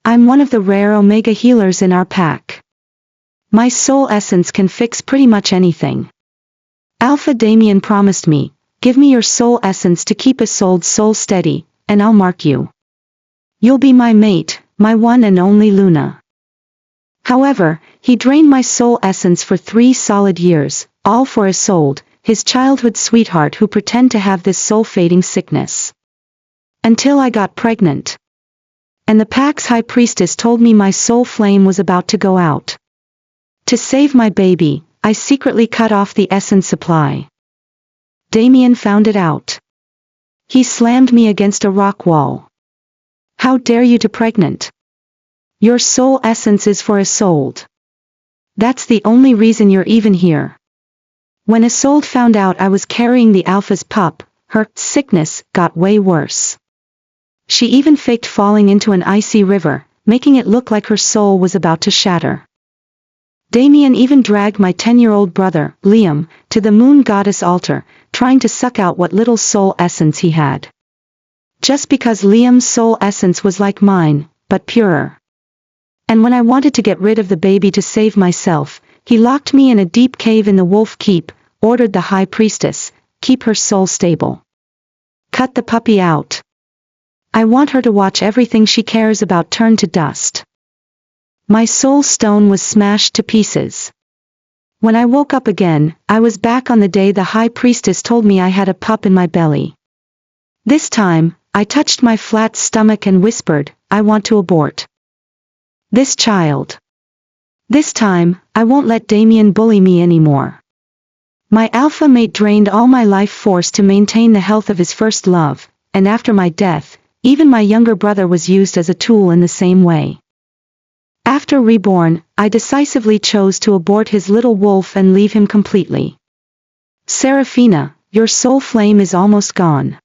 I'm one of the rare Omega healers in our pack. My soul essence can fix pretty much anything. Alpha Damien promised me, give me your soul essence to keep Isolde's soul steady, and I'll mark you. You'll be my mate, my one and only Luna. However, he drained my soul essence for 3 solid years, all for Isolde, his childhood sweetheart who pretended to have this soul-fading sickness. Until I got pregnant. And the pack's high priestess told me my soul flame was about to go out. To save my baby, I secretly cut off the essence supply. Damien found it out. He slammed me against a rock wall. How dare you to pregnant? Your soul essence is for Isolde. That's the only reason you're even here. When Isolde found out I was carrying the Alpha's pup, her sickness got way worse. She even faked falling into an icy river, making it look like her soul was about to shatter. Damien even dragged my 10-year-old brother, Liam, to the moon goddess altar, trying to suck out what little soul essence he had. Just because Liam's soul essence was like mine, but purer. And when I wanted to get rid of the baby to save myself, he locked me in a deep cave in the Wolf Keep, ordered the high priestess, keep her soul stable. Cut the puppy out. I want her to watch everything she cares about turn to dust. My soul stone was smashed to pieces. When I woke up again, I was back on the day the high priestess told me I had a pup in my belly. This time, I touched my flat stomach and whispered, I want to abort this child. This time, I won't let Damien bully me anymore. My alpha mate drained all my life force to maintain the health of his first love, and after my death, even my younger brother was used as a tool in the same way. After reborn, I decisively chose to abort his little wolf and leave him completely. Seraphina, your soul flame is almost gone.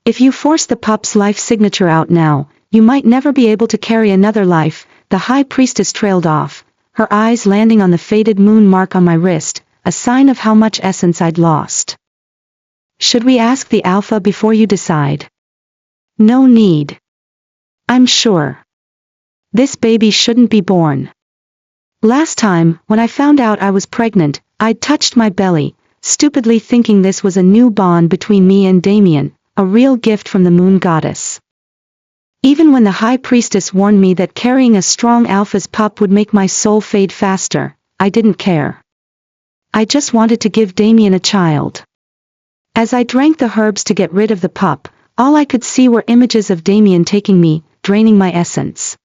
If you force the pup's life signature out now, you might never be able to carry another life. The high priestess trailed off, her eyes landing on the faded moon mark on my wrist, a sign of how much essence I'd lost. Should we ask the alpha before you decide? No need. I'm sure. This baby shouldn't be born. Last time, when I found out I was pregnant, I'd touched my belly, stupidly thinking this was a new bond between me and Damien, a real gift from the moon goddess. Even when the high priestess warned me that carrying a strong alpha's pup would make my soul fade faster, I didn't care. I just wanted to give Damien a child. As I drank the herbs to get rid of the pup, all I could see were images of Damien taking me, draining my essence.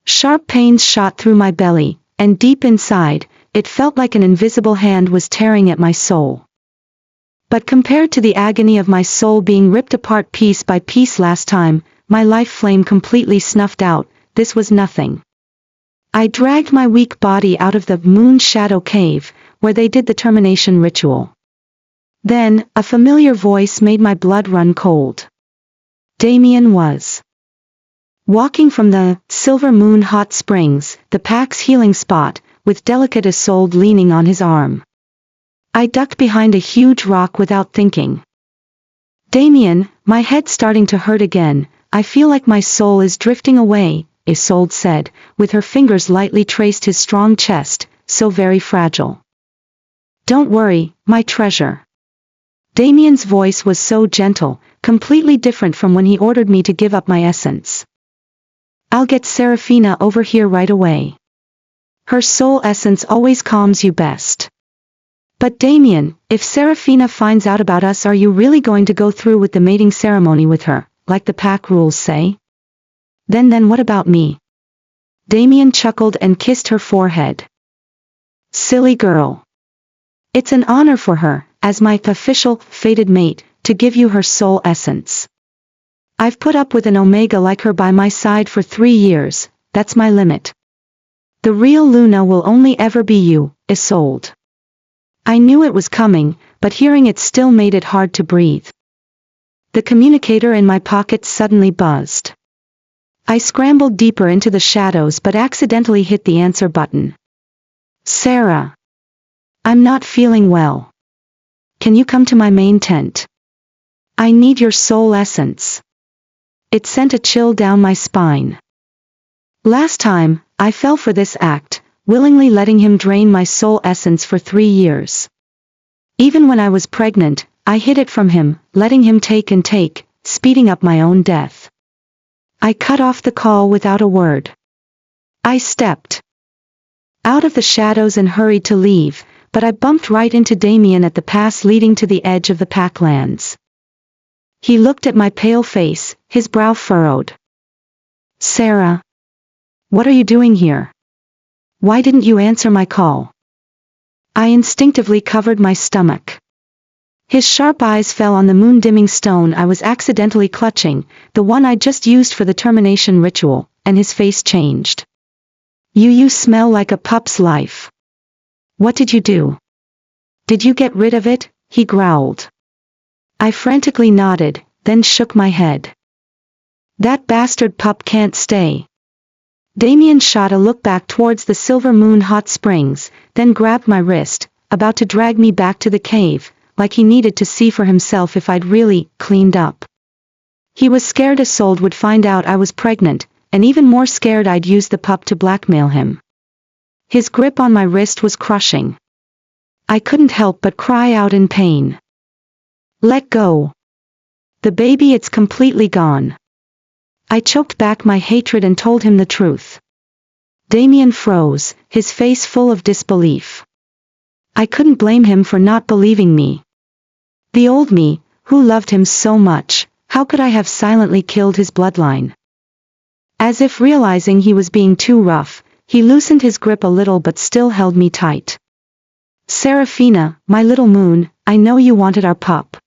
Sharp pains shot through my belly, and deep inside, it felt like an invisible hand was tearing at my soul. But compared to the agony of my soul being ripped apart piece by piece last time, my life flame completely snuffed out, this was nothing. I dragged my weak body out of the moon shadow cave, where they did the termination ritual. Then, a familiar voice made my blood run cold. Damien was walking from the silver moon hot springs, the pack's healing spot, with delicate Isolde leaning on his arm. I ducked behind a huge rock without thinking. Damien, my head starting to hurt again, I feel like my soul is drifting away, Isolde said, with her fingers lightly traced his strong chest, so very fragile. Don't worry, my treasure. Damien's voice was so gentle, completely different from when he ordered me to give up my essence. I'll get Seraphina over here right away. Her soul essence always calms you best. But Damien, if Seraphina finds out about us, are you really going to go through with the mating ceremony with her, like the pack rules say? Then what about me? Damien chuckled and kissed her forehead. Silly girl. It's an honor for her, as my official, fated mate, to give you her soul essence. I've put up with an Omega like her by my side for 3 years, that's my limit. The real Luna will only ever be you, Isolde. I knew it was coming, but hearing it still made it hard to breathe. The communicator in my pocket suddenly buzzed. I scrambled deeper into the shadows but accidentally hit the answer button. Sarah. I'm not feeling well. Can you come to my main tent? I need your soul essence. It sent a chill down my spine. Last time, I fell for this act, willingly letting him drain my soul essence for 3 years. Even when I was pregnant, I hid it from him, letting him take and take, speeding up my own death. I cut off the call without a word. I stepped out of the shadows and hurried to leave, but I bumped right into Damien at the pass leading to the edge of the packlands. He looked at my pale face, his brow furrowed. "Sarah, what are you doing here? Why didn't you answer my call?" I instinctively covered my stomach. His sharp eyes fell on the moon-dimming stone I was accidentally clutching, the one I just used for the termination ritual, and his face changed. You smell like a pup's life. What did you do? Did you get rid of it?" he growled. I frantically nodded, then shook my head. "That bastard pup can't stay." Damien shot a look back towards the silver moon hot springs, then grabbed my wrist, about to drag me back to the cave, like he needed to see for himself if I'd really cleaned up. He was scared Isolde would find out I was pregnant, and even more scared I'd use the pup to blackmail him. His grip on my wrist was crushing. I couldn't help but cry out in pain. "Let go. The baby, it's completely gone." I choked back my hatred and told him the truth. Damien froze, his face full of disbelief. I couldn't blame him for not believing me. The old me, who loved him so much, how could I have silently killed his bloodline? As if realizing he was being too rough, he loosened his grip a little but still held me tight. "Seraphina, my little moon, I know you wanted our pup.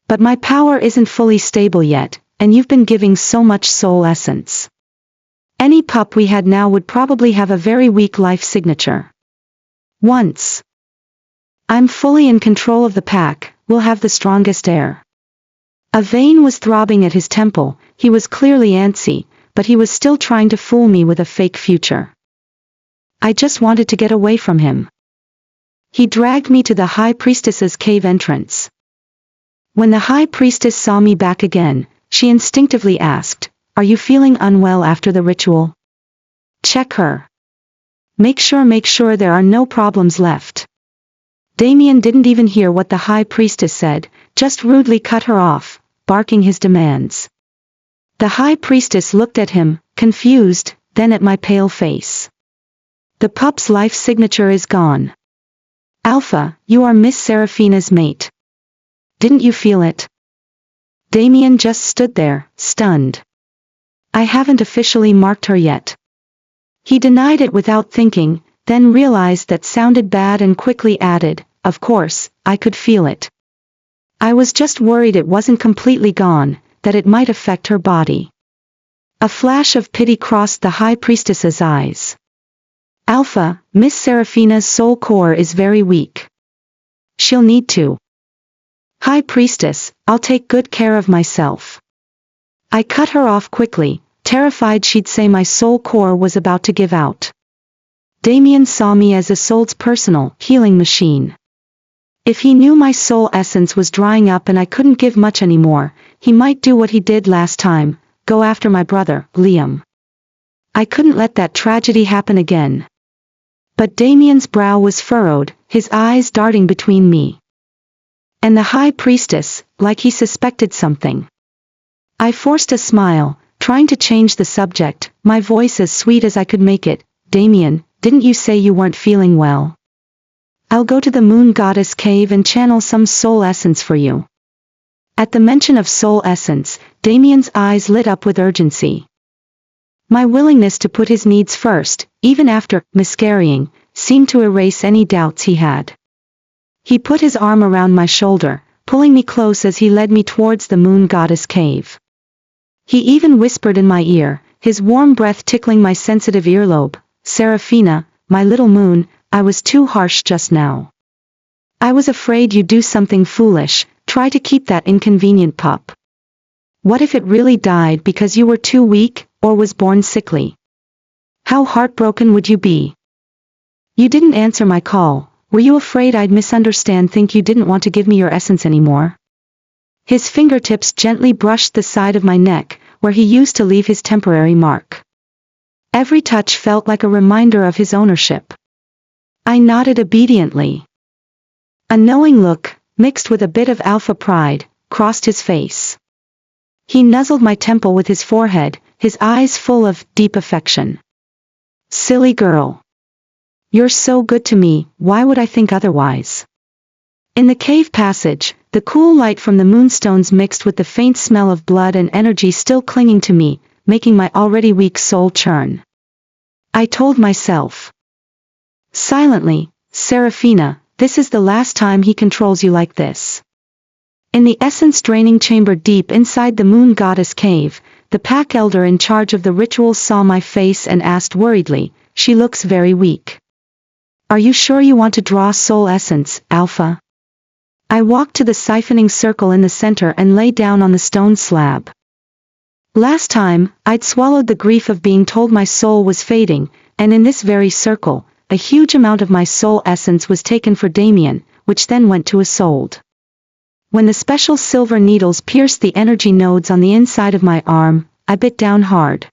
But my power isn't fully stable yet, and you've been giving so much soul essence. Any pup we had now would probably have a very weak life signature. Once I'm fully in control of the pack, we'll have the strongest heir." A vein was throbbing at his temple, he was clearly antsy, but he was still trying to fool me with a fake future. I just wanted to get away from him. He dragged me to the High Priestess's cave entrance. When the High Priestess saw me back again, she instinctively asked, "Are you feeling unwell after the ritual? Check her. Make sure there are no problems left." Damien didn't even hear what the High Priestess said, just rudely cut her off, barking his demands. The High Priestess looked at him, confused, then at my pale face. "The pup's life signature is gone. Alpha, you are Miss Seraphina's mate. Didn't you feel it?" Damien just stood there, stunned. "I haven't officially marked her yet." He denied it without thinking, then realized that sounded bad and quickly added, "Of course, I could feel it. I was just worried it wasn't completely gone, that it might affect her body." A flash of pity crossed the High Priestess's eyes. "Alpha, Miss Seraphina's soul core is very weak. She'll need to." "High Priestess, I'll take good care of myself." I cut her off quickly, terrified she'd say my soul core was about to give out. Damien saw me as Isolde's personal healing machine. If he knew my soul essence was drying up and I couldn't give much anymore, he might do what he did last time, go after my brother, Liam. I couldn't let that tragedy happen again. But Damien's brow was furrowed, his eyes darting between me and the High Priestess, like he suspected something. I forced a smile, trying to change the subject, my voice as sweet as I could make it. "Damien, didn't you say you weren't feeling well? I'll go to the Moon Goddess cave and channel some soul essence for you." At the mention of soul essence, Damien's eyes lit up with urgency. My willingness to put his needs first, even after miscarrying, seemed to erase any doubts he had. He put his arm around my shoulder, pulling me close as he led me towards the Moon Goddess cave. He even whispered in my ear, his warm breath tickling my sensitive earlobe, "Seraphina, my little moon, I was too harsh just now. I was afraid you'd do something foolish, try to keep that inconvenient pup. What if it really died because you were too weak, or was born sickly? How heartbroken would you be? You didn't answer my call. Were you afraid I'd misunderstand, think you didn't want to give me your essence anymore?" His fingertips gently brushed the side of my neck, where he used to leave his temporary mark. Every touch felt like a reminder of his ownership. I nodded obediently. A knowing look, mixed with a bit of alpha pride, crossed his face. He nuzzled my temple with his forehead, his eyes full of deep affection. Silly girl. You're so good to me, why would I think otherwise? In the cave passage, the cool light from the moonstones mixed with the faint smell of blood and energy still clinging to me, making my already weak soul churn. I told myself. Silently, Seraphina, this is the last time he controls you like this. In the essence-draining chamber deep inside the moon goddess cave, the pack elder in charge of the ritual saw my face and asked worriedly, she looks very weak. Are you sure you want to draw soul essence, Alpha? I walked to the siphoning circle in the center and lay down on the stone slab. Last time, I'd swallowed the grief of being told my soul was fading, and in this very circle, a huge amount of my soul essence was taken for Damien, which then went to Isolde. When the special silver needles pierced the energy nodes on the inside of my arm, I bit down hard.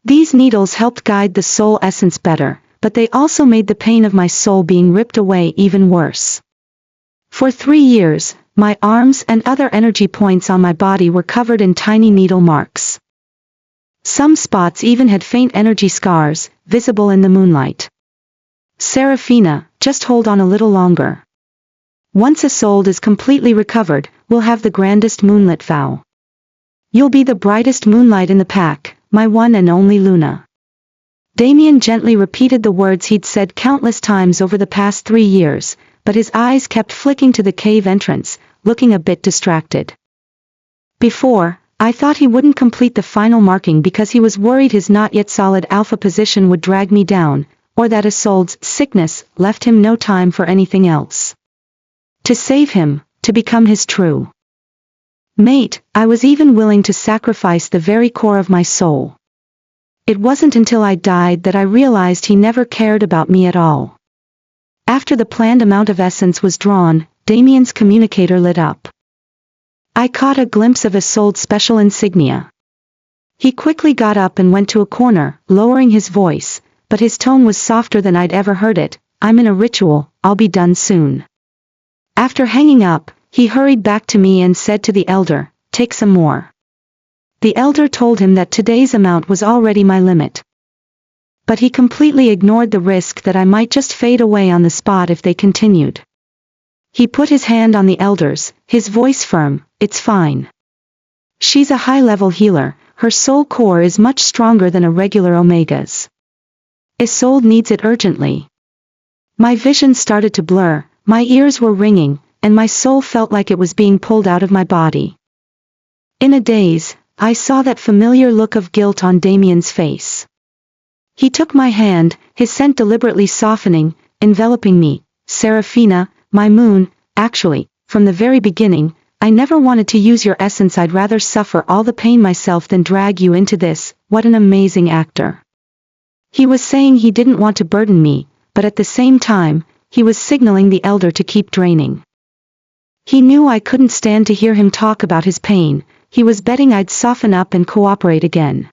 These needles helped guide the soul essence better, but they also made the pain of my soul being ripped away even worse. For 3 years, my arms and other energy points on my body were covered in tiny needle marks. Some spots even had faint energy scars, visible in the moonlight. Seraphina, just hold on a little longer. Once Isolde is completely recovered, we'll have the grandest moonlit vow. You'll be the brightest moonlight in the pack, my one and only Luna. Damien gently repeated the words he'd said countless times over the past 3 years, but his eyes kept flicking to the cave entrance, looking a bit distracted. Before, I thought he wouldn't complete the final marking because he was worried his not yet solid alpha position would drag me down, or that Isolde's sickness left him no time for anything else. To save him, to become his true mate, I was even willing to sacrifice the very core of my soul. It wasn't until I died that I realized he never cared about me at all. After the planned amount of essence was drawn, Damien's communicator lit up. I caught a glimpse of Isolde's special insignia. He quickly got up and went to a corner, lowering his voice, but his tone was softer than I'd ever heard it. I'm in a ritual, I'll be done soon. After hanging up, he hurried back to me and said to the elder, take some more. The elder told him that today's amount was already my limit. But he completely ignored the risk that I might just fade away on the spot if they continued. He put his hand on the elder's, his voice firm, it's fine. She's a high-level healer, her soul core is much stronger than a regular Omega's. Isolde needs it urgently. My vision started to blur, my ears were ringing, and my soul felt like it was being pulled out of my body. In a daze, I saw that familiar look of guilt on Damien's face. He took my hand, his scent deliberately softening, enveloping me. Seraphina, my moon, actually, from the very beginning, I never wanted to use your essence. I'd rather suffer all the pain myself than drag you into this. What an amazing actor. He was saying he didn't want to burden me, but at the same time, he was signaling the elder to keep draining. He knew I couldn't stand to hear him talk about his pain. He was betting I'd soften up and cooperate again.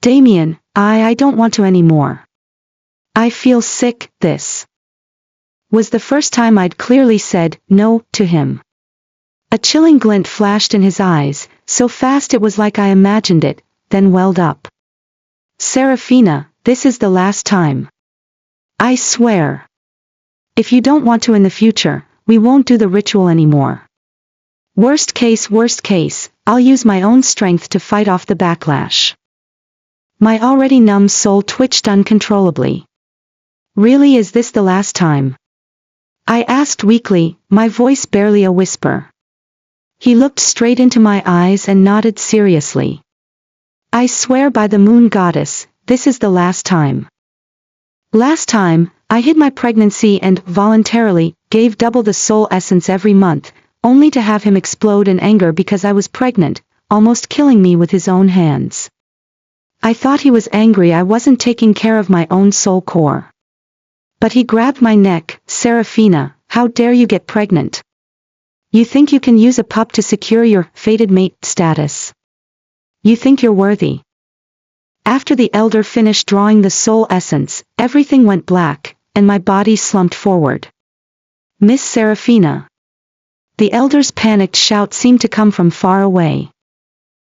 Damien, I don't want to anymore. I feel sick. This was the first time I'd clearly said no to him. A chilling glint flashed in his eyes, so fast it was like I imagined it, then welled up. Seraphina, this is the last time. I swear. If you don't want to in the future, we won't do the ritual anymore. Worst case, I'll use my own strength to fight off the backlash. My already numb soul twitched uncontrollably. Really, is this the last time? I asked weakly, my voice barely a whisper. He looked straight into my eyes and nodded seriously. I swear by the moon goddess, this is the last time. Last time, I hid my pregnancy and, voluntarily, gave double the soul essence every month, only to have him explode in anger because I was pregnant, almost killing me with his own hands. I thought he was angry I wasn't taking care of my own soul core. But he grabbed my neck. Seraphina, how dare you get pregnant? You think you can use a pup to secure your fated mate status? You think you're worthy? After the elder finished drawing the soul essence, everything went black, and my body slumped forward. Miss Seraphina. The elder's panicked shout seemed to come from far away.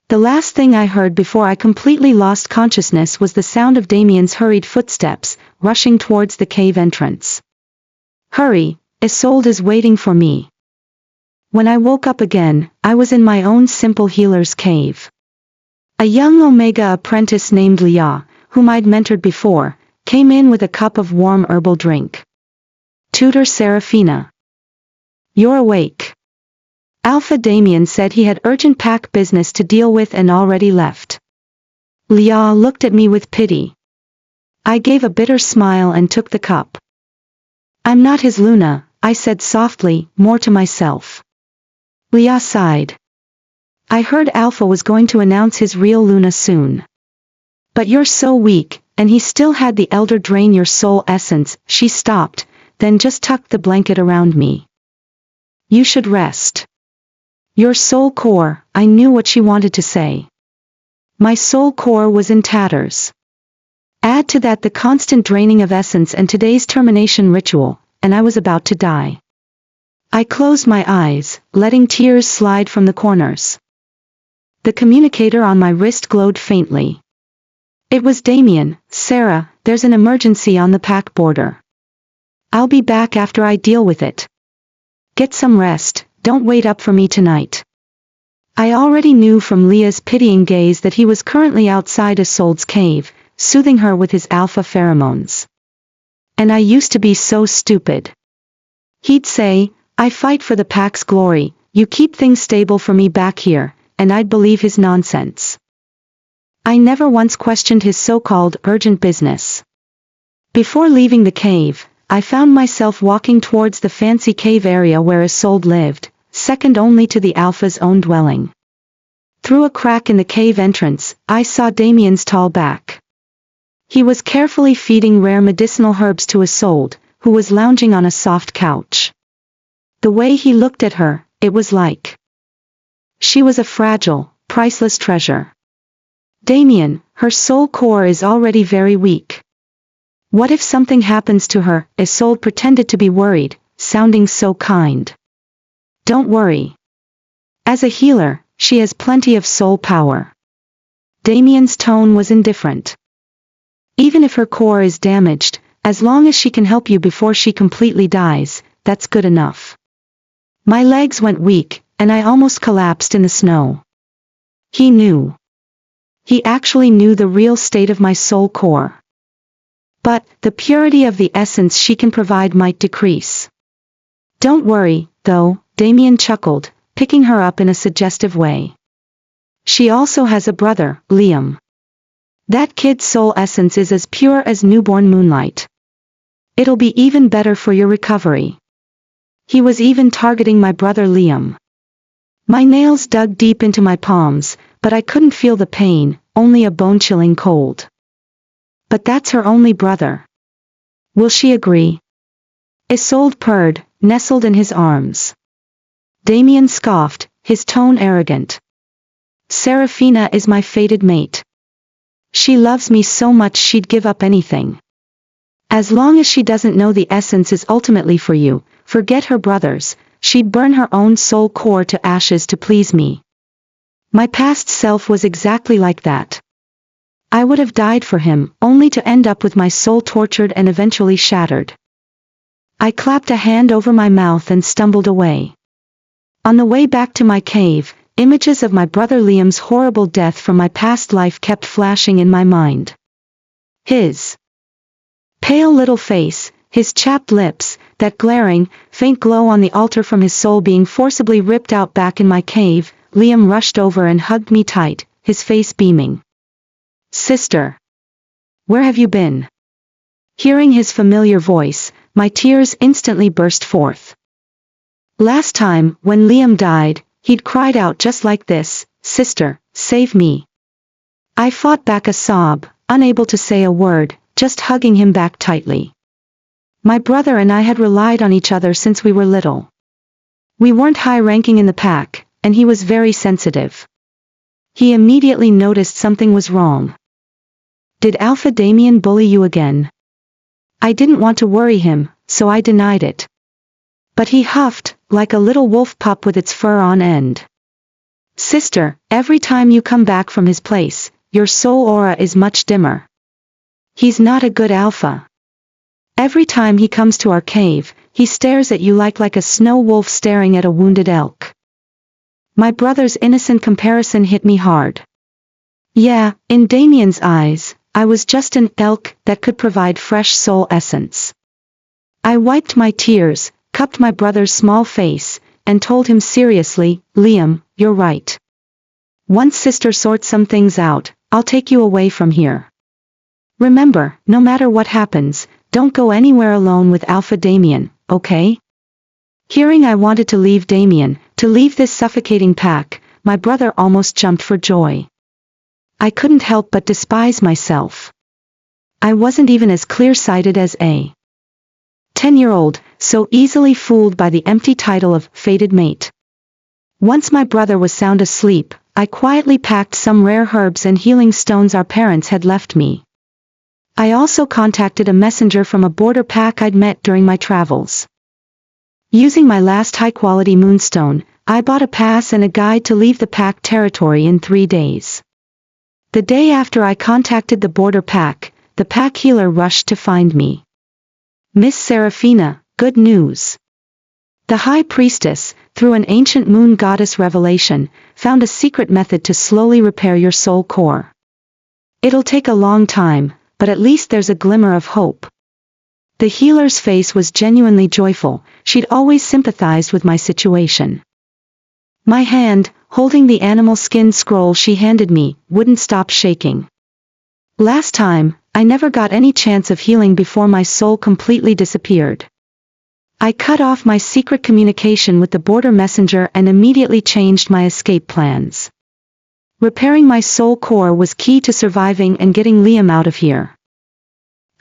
The last thing I heard before I completely lost consciousness was the sound of Damien's hurried footsteps, rushing towards the cave entrance. Hurry, Isolde is waiting for me. When I woke up again, I was in my own simple healer's cave. A young Omega apprentice named Leah, whom I'd mentored before, came in with a cup of warm herbal drink. Tutor Seraphina. You're awake. Alpha Damien said he had urgent pack business to deal with and already left. Leah looked at me with pity. I gave a bitter smile and took the cup. I'm not his Luna, I said softly, more to myself. Leah sighed. I heard Alpha was going to announce his real Luna soon. But you're so weak, and he still had the elder drain your soul essence. She stopped, then just tucked the blanket around me. You should rest. Your soul core, I knew what she wanted to say. My soul core was in tatters. Add to that the constant draining of essence and today's termination ritual, and I was about to die. I closed my eyes, letting tears slide from the corners. The communicator on my wrist glowed faintly. It was Damien. Sarah, there's an emergency on the pack border. I'll be back after I deal with it. Get some rest, don't wait up for me tonight. I already knew from Leah's pitying gaze that he was currently outside Isolde's cave, soothing her with his alpha pheromones. And I used to be so stupid. He'd say, I fight for the pack's glory, you keep things stable for me back here, and I'd believe his nonsense. I never once questioned his so-called urgent business. Before leaving the cave, I found myself walking towards the fancy cave area where Isolde lived, second only to the Alpha's own dwelling. Through a crack in the cave entrance, I saw Damien's tall back. He was carefully feeding rare medicinal herbs to Isolde, who was lounging on a soft couch. The way he looked at her, it was like she was a fragile, priceless treasure. Damien, her soul core is already very weak. What if something happens to her? Isolde pretended to be worried, sounding so kind. Don't worry. As a healer, she has plenty of soul power. Damien's tone was indifferent. Even if her core is damaged, as long as she can help you before she completely dies, that's good enough. My legs went weak, and I almost collapsed in the snow. He knew. He actually knew the real state of my soul core. But, the purity of the essence she can provide might decrease. Don't worry, though, Damien chuckled, picking her up in a suggestive way. She also has a brother, Liam. That kid's soul essence is as pure as newborn moonlight. It'll be even better for your recovery. He was even targeting my brother Liam. My nails dug deep into my palms, but I couldn't feel the pain, only a bone-chilling cold. But that's her only brother. Will she agree? Isolde purred, nestled in his arms. Damien scoffed, his tone arrogant. Seraphina is my fated mate. She loves me so much she'd give up anything. As long as she doesn't know the essence is ultimately for you, forget her brothers, she'd burn her own soul core to ashes to please me. My past self was exactly like that. I would have died for him, only to end up with my soul tortured and eventually shattered. I clapped a hand over my mouth and stumbled away. On the way back to my cave, images of my brother Liam's horrible death from my past life kept flashing in my mind. His pale little face, his chapped lips, that glaring, faint glow on the altar from his soul being forcibly ripped out. Back in my cave, Liam rushed over and hugged me tight, his face beaming. Sister! Where have you been? Hearing his familiar voice, my tears instantly burst forth. Last time, when Liam died, he'd cried out just like this, "Sister, save me." I fought back a sob, unable to say a word, just hugging him back tightly. My brother and I had relied on each other since we were little. We weren't high-ranking in the pack, and he was very sensitive. He immediately noticed something was wrong. Did Alpha Damien bully you again? I didn't want to worry him, so I denied it. But he huffed, like a little wolf pup with its fur on end. Sister, every time you come back from his place, your soul aura is much dimmer. He's not a good alpha. Every time he comes to our cave, he stares at you like a snow wolf staring at a wounded elk. My brother's innocent comparison hit me hard. Yeah, in Damien's eyes, I was just an elk that could provide fresh soul essence. I wiped my tears, cupped my brother's small face, and told him seriously, Liam, you're right. Once sister sorts some things out, I'll take you away from here. Remember, no matter what happens, don't go anywhere alone with Alpha Damien, okay? Hearing I wanted to leave Damien, to leave this suffocating pack, my brother almost jumped for joy. I couldn't help but despise myself. I wasn't even as clear-sighted as a 10-year-old, so easily fooled by the empty title of fated mate. Once my brother was sound asleep, I quietly packed some rare herbs and healing stones our parents had left me. I also contacted a messenger from a border pack I'd met during my travels. Using my last high-quality moonstone, I bought a pass and a guide to leave the pack territory in 3 days. The day after I contacted the border pack, the pack healer rushed to find me. Miss Seraphina, good news. The high priestess, through an ancient moon goddess revelation, found a secret method to slowly repair your soul core. It'll take a long time, but at least there's a glimmer of hope. The healer's face was genuinely joyful, she'd always sympathized with my situation. My hand, holding the animal skin scroll she handed me, wouldn't stop shaking. Last time, I never got any chance of healing before my soul completely disappeared. I cut off my secret communication with the border messenger and immediately changed my escape plans. Repairing my soul core was key to surviving and getting Liam out of here.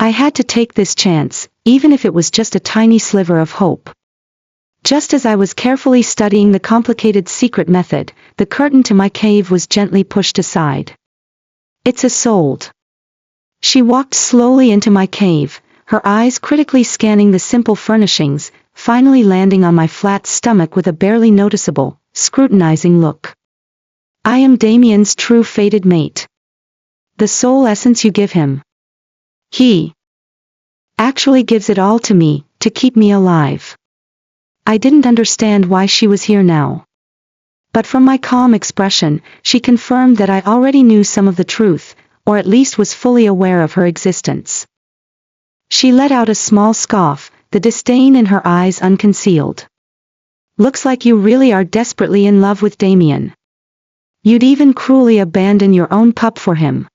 I had to take this chance, even if it was just a tiny sliver of hope. Just as I was carefully studying the complicated secret method, the curtain to my cave was gently pushed aside. It's Isolde. She walked slowly into my cave, her eyes critically scanning the simple furnishings, finally landing on my flat stomach with a barely noticeable, scrutinizing look. I am Damien's true fated mate. The soul essence you give him. He actually gives it all to me, to keep me alive. I didn't understand why she was here now. But from my calm expression, she confirmed that I already knew some of the truth, or at least was fully aware of her existence. She let out a small scoff, the disdain in her eyes unconcealed. Looks like you really are desperately in love with Damien. You'd even cruelly abandon your own pup for him.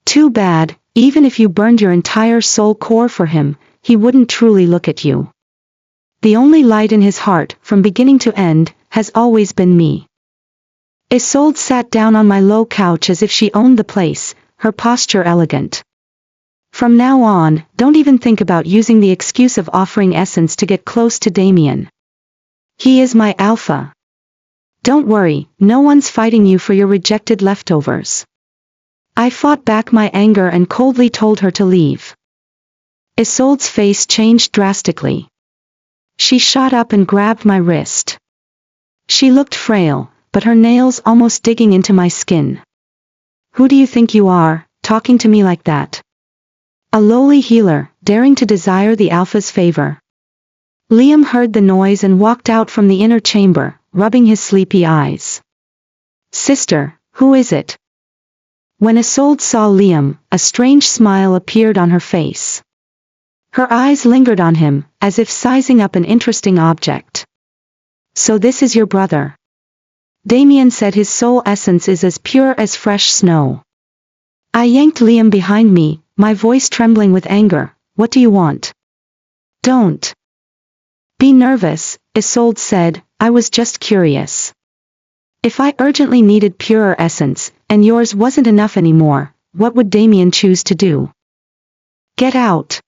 Too bad, even if you burned your entire soul core for him, he wouldn't truly look at you. The only light in his heart, from beginning to end, has always been me. Isolde sat down on my low couch as if she owned the place, her posture elegant. From now on, don't even think about using the excuse of offering essence to get close to Damien. He is my alpha. Don't worry, no one's fighting you for your rejected leftovers. I fought back my anger and coldly told her to leave. Isolde's face changed drastically. She shot up and grabbed my wrist. She looked frail, but her nails almost digging into my skin. Who do you think you are, talking to me like that? A lowly healer, daring to desire the alpha's favor. Liam heard the noise and walked out from the inner chamber, rubbing his sleepy eyes. Sister, who is it? When Isolde saw Liam, a strange smile appeared on her face. Her eyes lingered on him, as if sizing up an interesting object. So this is your brother. Damien said his soul essence is as pure as fresh snow. I yanked Liam behind me, my voice trembling with anger. What do you want? Don't be nervous, Isolde said, I was just curious. If I urgently needed purer essence, and yours wasn't enough anymore, what would Damien choose to do? Get out.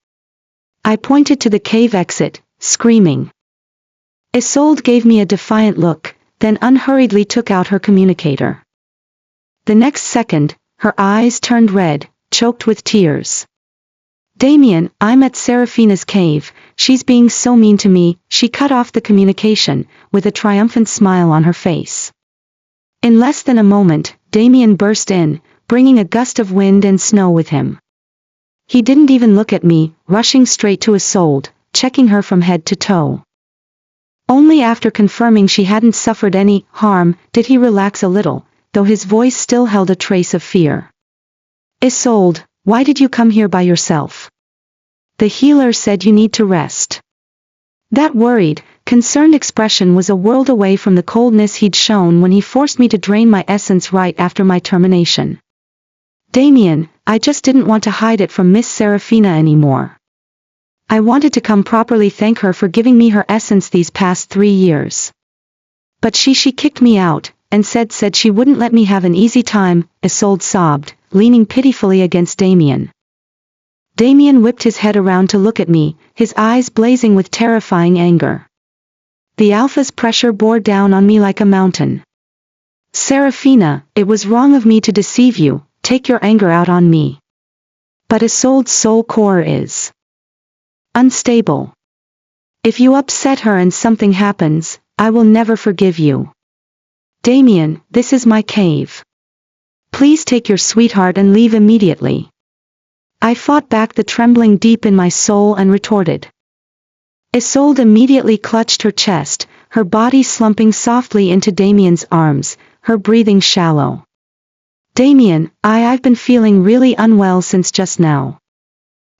I pointed to the cave exit, screaming. Isolde gave me a defiant look, then unhurriedly took out her communicator. The next second, her eyes turned red, choked with tears. Damien, I'm at Seraphina's cave, she's being so mean to me. She cut off the communication, with a triumphant smile on her face. In less than a moment, Damien burst in, bringing a gust of wind and snow with him. He didn't even look at me, rushing straight to Isolde, checking her from head to toe. Only after confirming she hadn't suffered any harm did he relax a little, though his voice still held a trace of fear. Isolde, why did you come here by yourself? The healer said you need to rest. That worried, concerned expression was a world away from the coldness he'd shown when he forced me to drain my essence right after my termination. Damien, I just didn't want to hide it from Miss Seraphina anymore. I wanted to come properly thank her for giving me her essence these past 3 years. But she kicked me out, and said she wouldn't let me have an easy time, Isolde sobbed, leaning pitifully against Damien. Damien whipped his head around to look at me, his eyes blazing with terrifying anger. The Alpha's pressure bore down on me like a mountain. Seraphina, it was wrong of me to deceive you, take your anger out on me. But Isolde's soul core is unstable. If you upset her and something happens, I will never forgive you. Damien, this is my cave. Please take your sweetheart and leave immediately. I fought back the trembling deep in my soul and retorted. Isolde immediately clutched her chest, her body slumping softly into Damien's arms, her breathing shallow. Damien, I've been feeling really unwell since just now.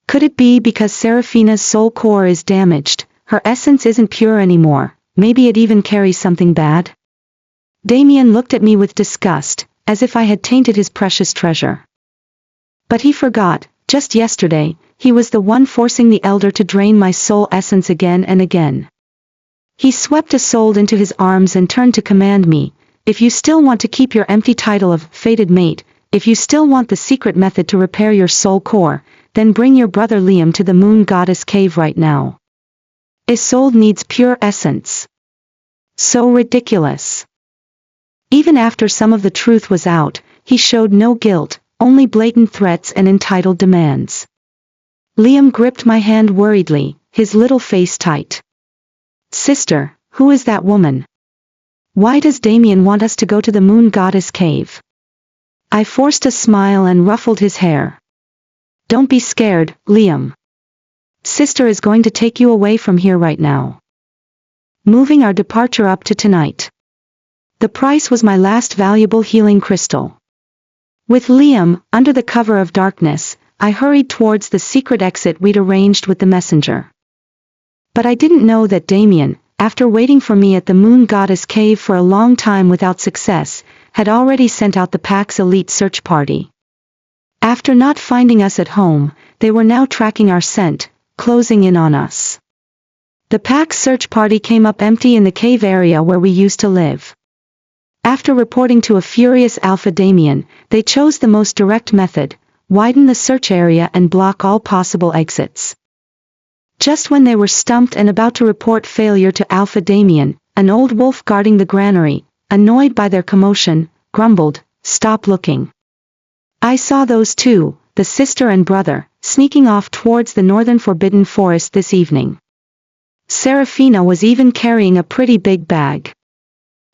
Could it be because Seraphina's soul core is damaged, her essence isn't pure anymore, maybe it even carries something bad? Damien looked at me with disgust, as if I had tainted his precious treasure. But he forgot, just yesterday, he was the one forcing the elder to drain my soul essence again and again. He swept Isolde into his arms and turned to command me, if you still want to keep your empty title of fated mate, if you still want the secret method to repair your soul core, then bring your brother Liam to the moon goddess cave right now. Isolde needs pure essence. So ridiculous. Even after some of the truth was out, he showed no guilt, only blatant threats and entitled demands. Liam gripped my hand worriedly, his little face tight. Sister, who is that woman? Why does Damien want us to go to the moon goddess cave? I forced a smile and ruffled his hair. Don't be scared, Liam. Sister is going to take you away from here right now. Moving our departure up to tonight. The price was my last valuable healing crystal. With Liam, under the cover of darkness, I hurried towards the secret exit we'd arranged with the messenger. But I didn't know that Damien, after waiting for me at the moon goddess cave for a long time without success, had already sent out the pack's elite search party. After not finding us at home, they were now tracking our scent, closing in on us. The pack's search party came up empty in the cave area where we used to live. After reporting to a furious Alpha Damien, they chose the most direct method, widen the search area and block all possible exits. Just when they were stumped and about to report failure to Alpha Damien, an old wolf guarding the granary, annoyed by their commotion, grumbled, "Stop looking." I saw those two, the sister and brother, sneaking off towards the northern forbidden forest this evening. Seraphina was even carrying a pretty big bag.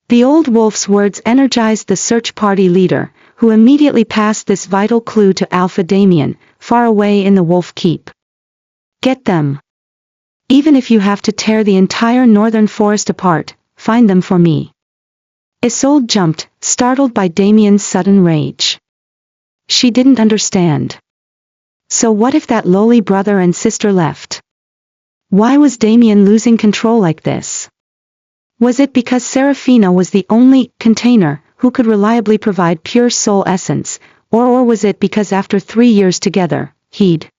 The old wolf's words energized the search party leader, who immediately passed this vital clue to Alpha Damien, far away in the wolf keep. Get them. Even if you have to tear the entire northern forest apart, find them for me. Isolde jumped, startled by Damien's sudden rage. She didn't understand. So what if that lowly brother and sister left? Why was Damien losing control like this? Was it because Seraphina was the only container who could reliably provide pure soul essence, or was it because after 3 years together, he'd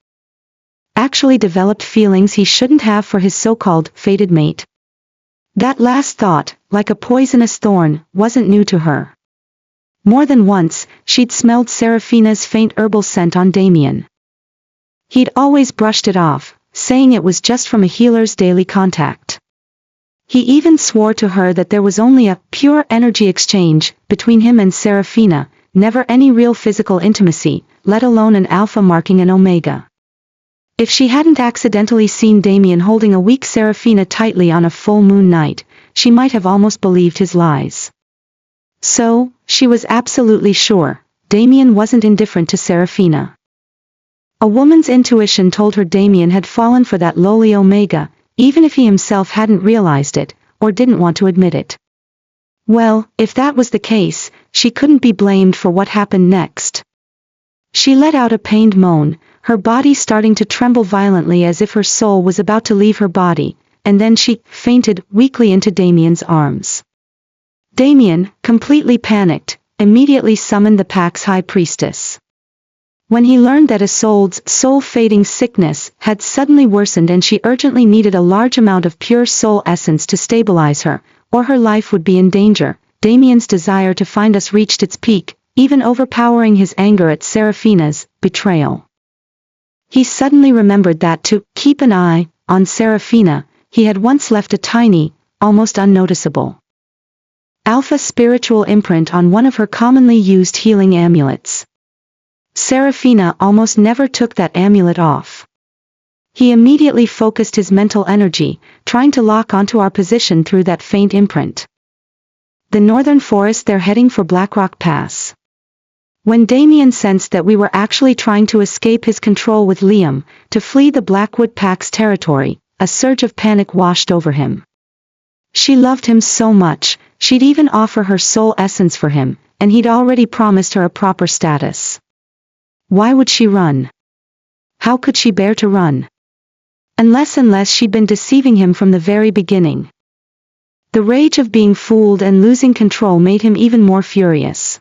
actually developed feelings he shouldn't have for his so-called fated mate? That last thought, like a poisonous thorn, wasn't new to her. More than once, she'd smelled Seraphina's faint herbal scent on Damien. He'd always brushed it off, saying it was just from a healer's daily contact. He even swore to her that there was only a pure energy exchange between him and Seraphina, never any real physical intimacy, let alone an alpha marking an omega. If she hadn't accidentally seen Damien holding a weak Serafina tightly on a full moon night, she might have almost believed his lies. So, she was absolutely sure, Damien wasn't indifferent to Serafina. A woman's intuition told her Damien had fallen for that lowly omega, even if he himself hadn't realized it, or didn't want to admit it. Well, if that was the case, she couldn't be blamed for what happened next. She let out a pained moan, her body starting to tremble violently as if her soul was about to leave her body, and then she fainted weakly into Damien's arms. Damien, completely panicked, immediately summoned the pack's high priestess. When he learned that Isolde's soul-fading sickness had suddenly worsened and she urgently needed a large amount of pure soul essence to stabilize her, or her life would be in danger, Damien's desire to find us reached its peak, even overpowering his anger at Serafina's betrayal. He suddenly remembered that to keep an eye on Serafina, he had once left a tiny, almost unnoticeable alpha spiritual imprint on one of her commonly used healing amulets. Serafina almost never took that amulet off. He immediately focused his mental energy, trying to lock onto our position through that faint imprint. The northern forest, they're heading for Blackrock Pass. When Damien sensed that we were actually trying to escape his control with Liam, to flee the Blackwood Pack's territory, a surge of panic washed over him. She loved him so much, she'd even offer her soul essence for him, and he'd already promised her a proper status. Why would she run? How could she bear to run? Unless she'd been deceiving him from the very beginning. The rage of being fooled and losing control made him even more furious.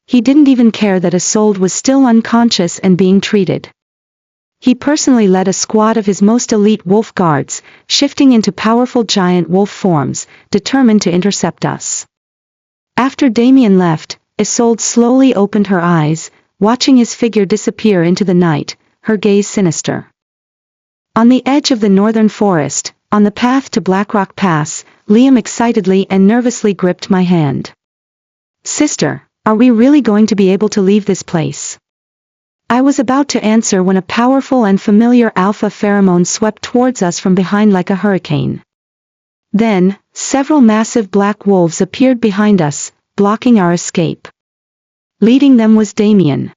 He didn't even care that Isolde was still unconscious and being treated. He personally led a squad of his most elite wolf guards, shifting into powerful giant wolf forms, determined to intercept us. After Damien left, Isolde slowly opened her eyes, watching his figure disappear into the night, her gaze sinister. On the edge of the northern forest, on the path to Blackrock Pass, Liam excitedly and nervously gripped my hand. "Sister, are we really going to be able to leave this place?" I was about to answer when a powerful and familiar alpha pheromone swept towards us from behind like a hurricane. Then, several massive black wolves appeared behind us, blocking our escape. Leading them was Damien.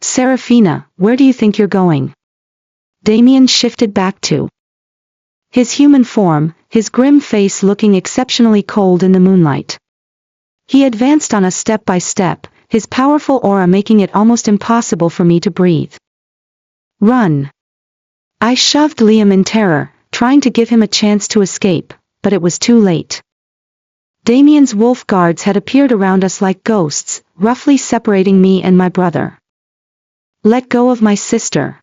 "Serafina, where do you think you're going?" Damien shifted back to his human form, his grim face looking exceptionally cold in the moonlight. He advanced on us step by step, his powerful aura making it almost impossible for me to breathe. "Run!" I shoved Liam in terror, trying to give him a chance to escape, but it was too late. Damien's wolf guards had appeared around us like ghosts, roughly separating me and my brother. "Let go of my sister."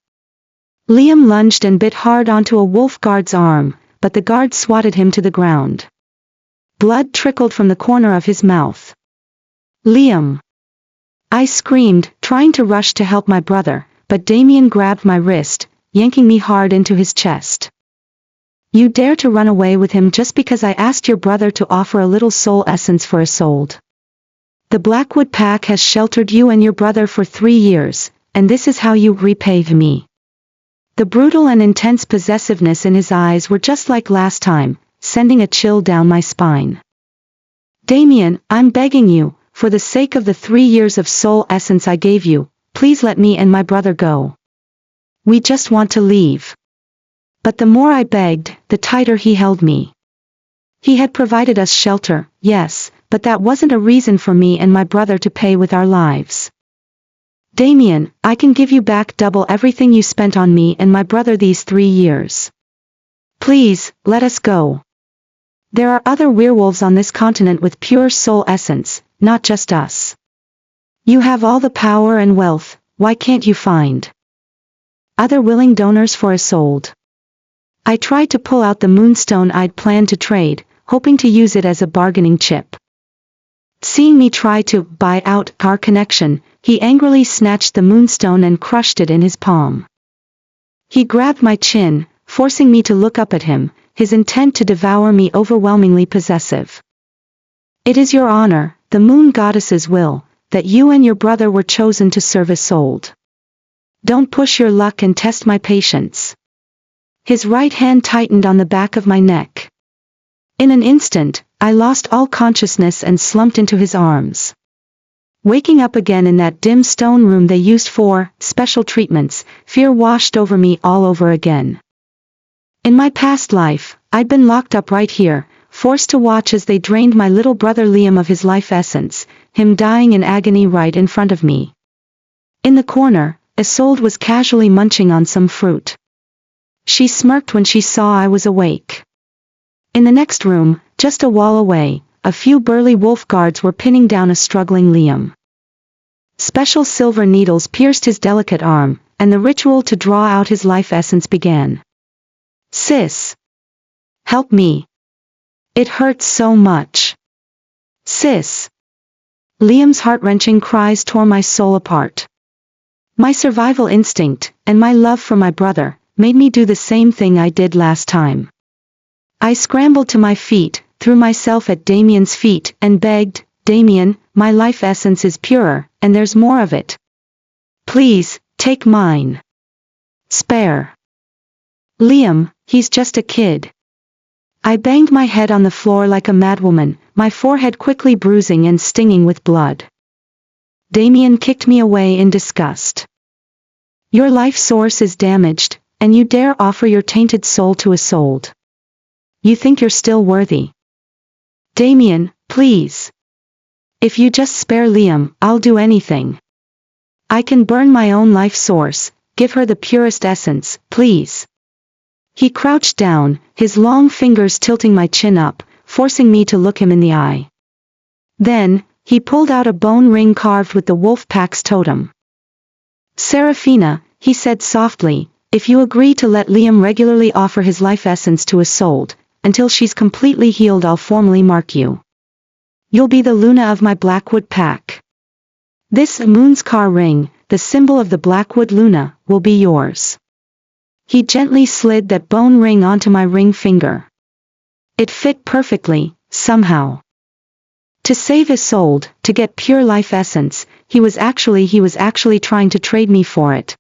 Liam lunged and bit hard onto a wolf guard's arm, but the guard swatted him to the ground. Blood trickled from the corner of his mouth. "Liam!" I screamed, trying to rush to help my brother, but Damien grabbed my wrist, yanking me hard into his chest. "You dare to run away with him just because I asked your brother to offer a little soul essence for Isolde. The Blackwood Pack has sheltered you and your brother for 3 years, and this is how you repay me." The brutal and intense possessiveness in his eyes were just like last time, sending a chill down my spine. "Damien, I'm begging you, for the sake of the 3 years of soul essence I gave you, please let me and my brother go. We just want to leave." But the more I begged, the tighter he held me. He had provided us shelter, yes, but that wasn't a reason for me and my brother to pay with our lives. "Damien, I can give you back double everything you spent on me and my brother these 3 years. Please, let us go. There are other werewolves on this continent with pure soul essence, not just us. You have all the power and wealth, why can't you find other willing donors for Isolde?" I tried to pull out the moonstone I'd planned to trade, hoping to use it as a bargaining chip. Seeing me try to buy out our connection, he angrily snatched the moonstone and crushed it in his palm. He grabbed my chin, forcing me to look up at him, his intent to devour me overwhelmingly possessive. "It is your honor, the moon goddess's will, that you and your brother were chosen to serve Isolde. Don't push your luck and test my patience. His right hand tightened on the back of my neck. In an instant, I lost all consciousness and slumped into his arms. Waking up again in that dim stone room they used for special treatments, fear washed over me all over again. In my past life, I'd been locked up right here, forced to watch as they drained my little brother Liam of his life essence, him dying in agony right in front of me. In the corner, Isolde was casually munching on some fruit. She smirked when she saw I was awake. In the next room, just a wall away, a few burly wolf guards were pinning down a struggling Liam. Special silver needles pierced his delicate arm, and the ritual to draw out his life essence began. Sis! Help me! It hurts so much. Sis! Liam's heart-wrenching cries tore my soul apart. My survival instinct, and my love for my brother, made me do the same thing I did last time. I scrambled to my feet, threw myself at Damien's feet, and begged, Damien, my life essence is purer, and there's more of it. Please, take mine. Spare. Liam, he's just a kid. I banged my head on the floor like a madwoman, my forehead quickly bruising and stinging with blood. Damien kicked me away in disgust. Your life source is damaged, and you dare offer your tainted soul to Isolde. You think you're still worthy. Damien, please. If you just spare Liam, I'll do anything. I can burn my own life source, give her the purest essence, please. He crouched down, his long fingers tilting my chin up, forcing me to look him in the eye. Then, he pulled out a bone ring carved with the wolf pack's totem. Serafina, he said softly, if you agree to let Liam regularly offer his life essence to Isolde, until she's completely healed I'll formally mark you. You'll be the Luna of my Blackwood pack. This Moonskar ring, the symbol of the Blackwood Luna, will be yours. He gently slid that bone ring onto my ring finger. It fit perfectly, somehow. To save Isolde, to get pure life essence, he was actually trying to trade me for it.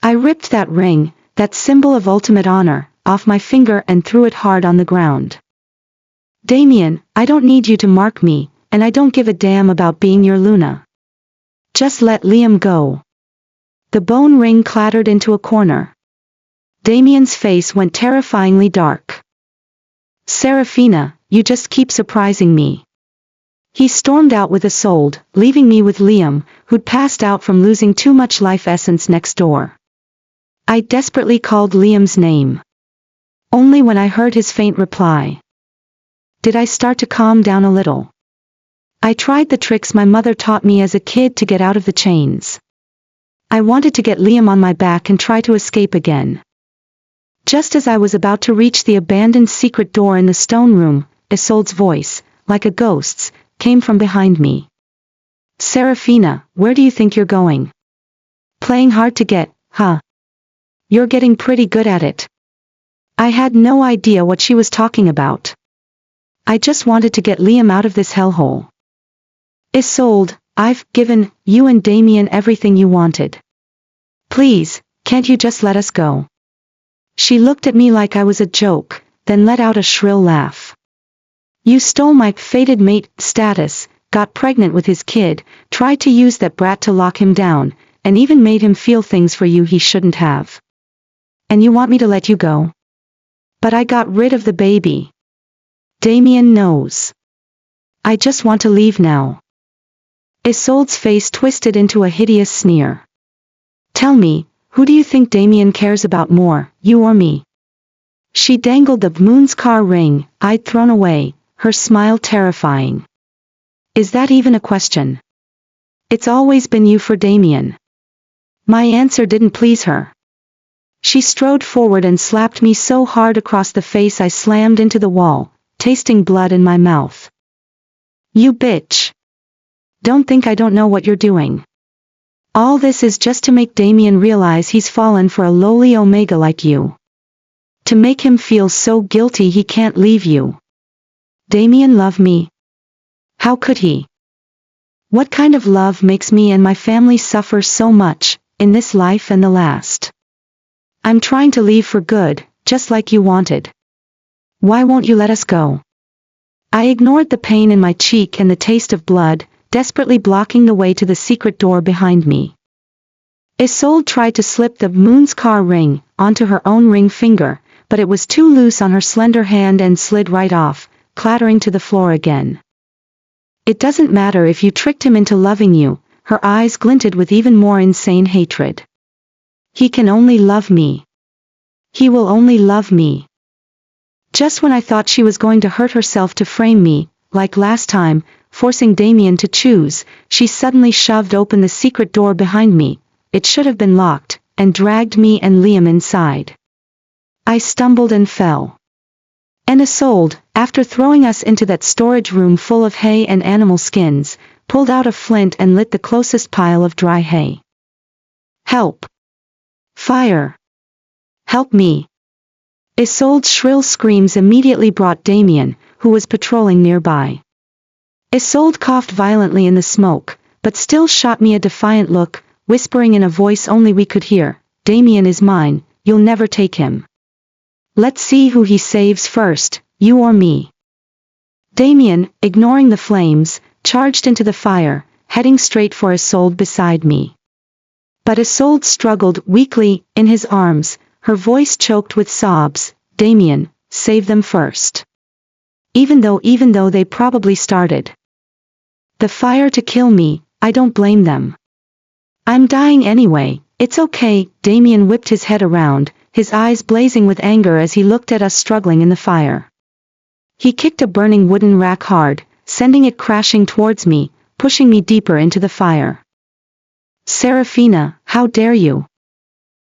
I ripped that ring, that symbol of ultimate honor, off my finger and threw it hard on the ground. Damien, I don't need you to mark me, and I don't give a damn about being your Luna. Just let Liam go. The bone ring clattered into a corner. Damien's face went terrifyingly dark. Serafina, you just keep surprising me. He stormed out with Isolde, leaving me with Liam, who'd passed out from losing too much life essence next door. I desperately called Liam's name. Only when I heard his faint reply did I start to calm down a little. I tried the tricks my mother taught me as a kid to get out of the chains. I wanted to get Liam on my back and try to escape again. Just as I was about to reach the abandoned secret door in the stone room, Isolde's voice, like a ghost's, came from behind me. Serafina, where do you think you're going? Playing hard to get, huh? You're getting pretty good at it. I had no idea what she was talking about. I just wanted to get Liam out of this hellhole. Isolde, I've given you and Damien everything you wanted. Please, can't you just let us go? She looked at me like I was a joke, then let out a shrill laugh. You stole my fated mate status, got pregnant with his kid, tried to use that brat to lock him down, and even made him feel things for you he shouldn't have. And you want me to let you go? But I got rid of the baby. Damien knows. I just want to leave now. Isolde's face twisted into a hideous sneer. Tell me, who do you think Damien cares about more, you or me? She dangled the Moonskar ring I'd thrown away, her smile terrifying. Is that even a question? It's always been you for Damien. My answer didn't please her. She strode forward and slapped me so hard across the face I slammed into the wall, tasting blood in my mouth. You bitch. Don't think I don't know what you're doing. All this is just to make Damien realize he's fallen for a lowly Omega like you. To make him feel so guilty he can't leave you. Damien love me? How could he? What kind of love makes me and my family suffer so much, in this life and the last? I'm trying to leave for good, just like you wanted. Why won't you let us go? I ignored the pain in my cheek and the taste of blood, desperately blocking the way to the secret door behind me. Isolde tried to slip the moon's car ring onto her own ring finger, but it was too loose on her slender hand and slid right off, clattering to the floor again. It doesn't matter if you tricked him into loving you, her eyes glinted with even more insane hatred. He can only love me. He will only love me. Just when I thought she was going to hurt herself to frame me, like last time, forcing Damien to choose, she suddenly shoved open the secret door behind me, it should have been locked, and dragged me and Liam inside. I stumbled and fell. And Isolde, after throwing us into that storage room full of hay and animal skins, pulled out a flint and lit the closest pile of dry hay. Help! Fire! Help me! Isolde's shrill screams immediately brought Damien, who was patrolling nearby. Isolde coughed violently in the smoke, but still shot me a defiant look, whispering in a voice only we could hear, "Damien is mine, you'll never take him. Let's see who he saves first, you or me." Damien, ignoring the flames, charged into the fire, heading straight for Isolde beside me. But Isolde struggled weakly in his arms, her voice choked with sobs, "Damien, save them first. Even though they probably started the fire to kill me, I don't blame them. I'm dying anyway, it's okay." Damien whipped his head around, his eyes blazing with anger as he looked at us struggling in the fire. He kicked a burning wooden rack hard, sending it crashing towards me, pushing me deeper into the fire. "Serafina, how dare you!"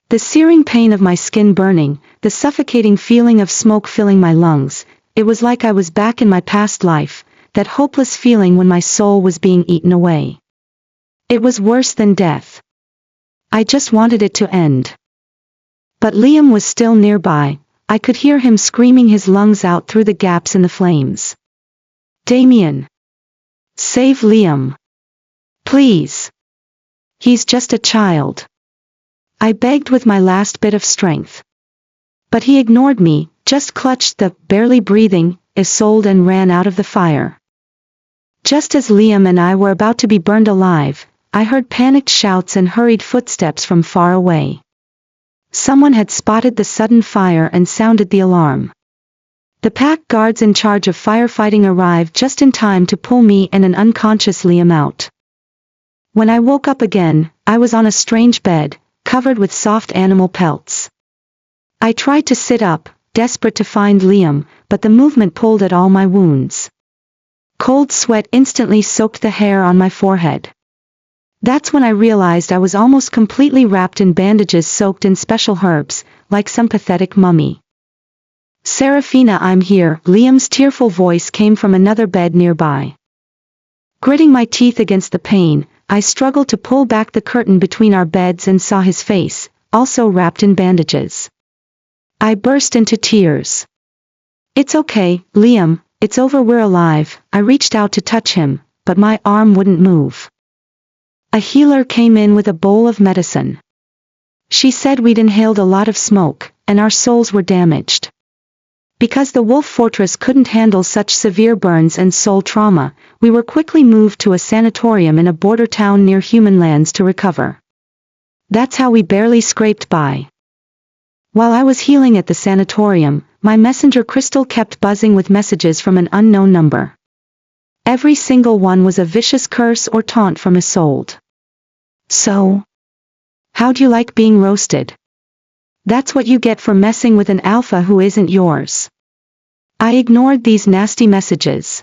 The searing pain of my skin burning, the suffocating feeling of smoke filling my lungs, it was like I was back in my past life, that hopeless feeling when my soul was being eaten away. It was worse than death. I just wanted it to end. But Liam was still nearby, I could hear him screaming his lungs out through the gaps in the flames. "Damien! Save Liam! Please! He's just a child!" I begged with my last bit of strength. But he ignored me, just clutched the barely breathing Isolde and ran out of the fire. Just as Liam and I were about to be burned alive, I heard panicked shouts and hurried footsteps from far away. Someone had spotted the sudden fire and sounded the alarm. The pack guards in charge of firefighting arrived just in time to pull me and an unconscious Liam out. When I woke up again, I was on a strange bed, covered with soft animal pelts. I tried to sit up, desperate to find Liam, but the movement pulled at all my wounds. Cold sweat instantly soaked the hair on my forehead. That's when I realized I was almost completely wrapped in bandages soaked in special herbs, like some pathetic mummy. "Serafina, I'm here." Liam's tearful voice came from another bed nearby. Gritting my teeth against the pain, I struggled to pull back the curtain between our beds and saw his face, also wrapped in bandages. I burst into tears. "It's okay, Liam, it's over, we're alive." I reached out to touch him, but my arm wouldn't move. A healer came in with a bowl of medicine. She said we'd inhaled a lot of smoke, and our souls were damaged. Because the Wolf Fortress couldn't handle such severe burns and soul trauma, we were quickly moved to a sanatorium in a border town near human lands to recover. That's how we barely scraped by. While I was healing at the sanatorium, my messenger crystal kept buzzing with messages from an unknown number. Every single one was a vicious curse or taunt from Isolde. "So? How'd you like being roasted? That's what you get for messing with an alpha who isn't yours." I ignored these nasty messages.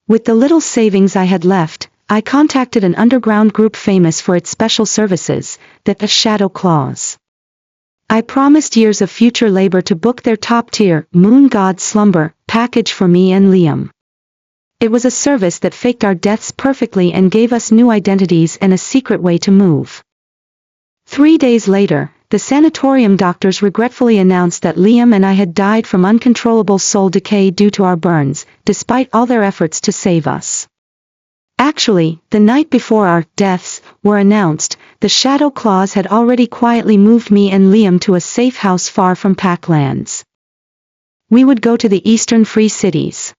With the little savings I had left, I contacted an underground group famous for its special services, the Shadow Claws. I promised years of future labor to book their top-tier Moon God Slumber package for me and Liam. It was a service that faked our deaths perfectly and gave us new identities and a secret way to move. 3 days later, the sanatorium doctors regretfully announced that Liam and I had died from uncontrollable soul decay due to our burns, despite all their efforts to save us. Actually, the night before our deaths were announced, the Shadow Claws had already quietly moved me and Liam to a safe house far from Pack lands. We would go to the Eastern Free Cities.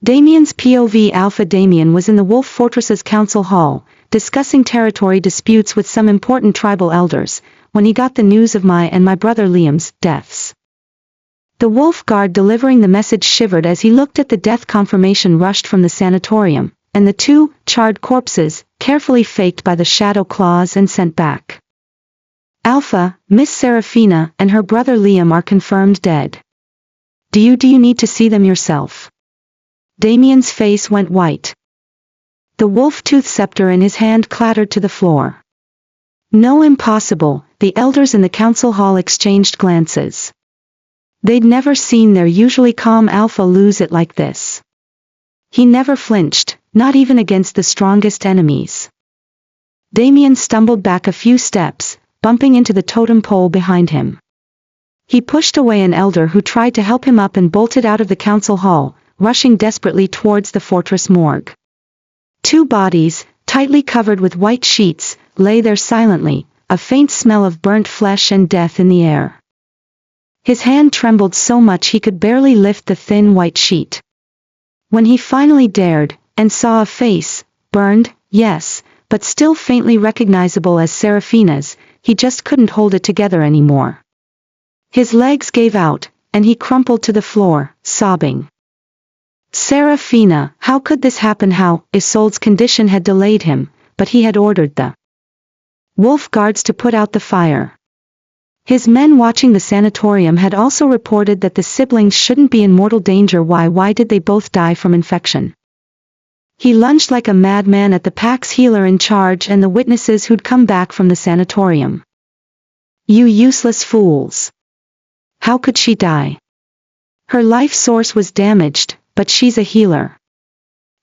Damien's POV. Alpha Damien was in the Wolf Fortress's council hall, discussing territory disputes with some important tribal elders, when he got the news of my and my brother Liam's deaths. The wolf guard delivering the message shivered as he looked at the death confirmation rushed from the sanatorium, and the two charred corpses, carefully faked by the Shadow Claws and sent back. Alpha, Miss Seraphina, and her brother Liam are confirmed dead. Do you need to see them yourself? Damien's face went white. The wolf-tooth scepter in his hand clattered to the floor. No, impossible. The elders in the council hall exchanged glances. They'd never seen their usually calm Alpha lose it like this. He never flinched, not even against the strongest enemies. Damien stumbled back a few steps, bumping into the totem pole behind him. He pushed away an elder who tried to help him up and bolted out of the council hall, rushing desperately towards the fortress morgue. Two bodies, tightly covered with white sheets, lay there silently, a faint smell of burnt flesh and death in the air. His hand trembled so much he could barely lift the thin white sheet. When he finally dared, and saw a face, burned, yes, but still faintly recognizable as Seraphina's, he just couldn't hold it together anymore. His legs gave out, and he crumpled to the floor, sobbing. Seraphina, how could this happen? How? Isolde's condition had delayed him, but he had ordered the wolf guards to put out the fire. His men watching the sanatorium had also reported that the siblings shouldn't be in mortal danger. Why did they both die from infection? He lunged like a madman at the Pack's healer in charge and the witnesses who'd come back from the sanatorium. You useless fools! How could she die? Her life source was damaged, but she's a healer.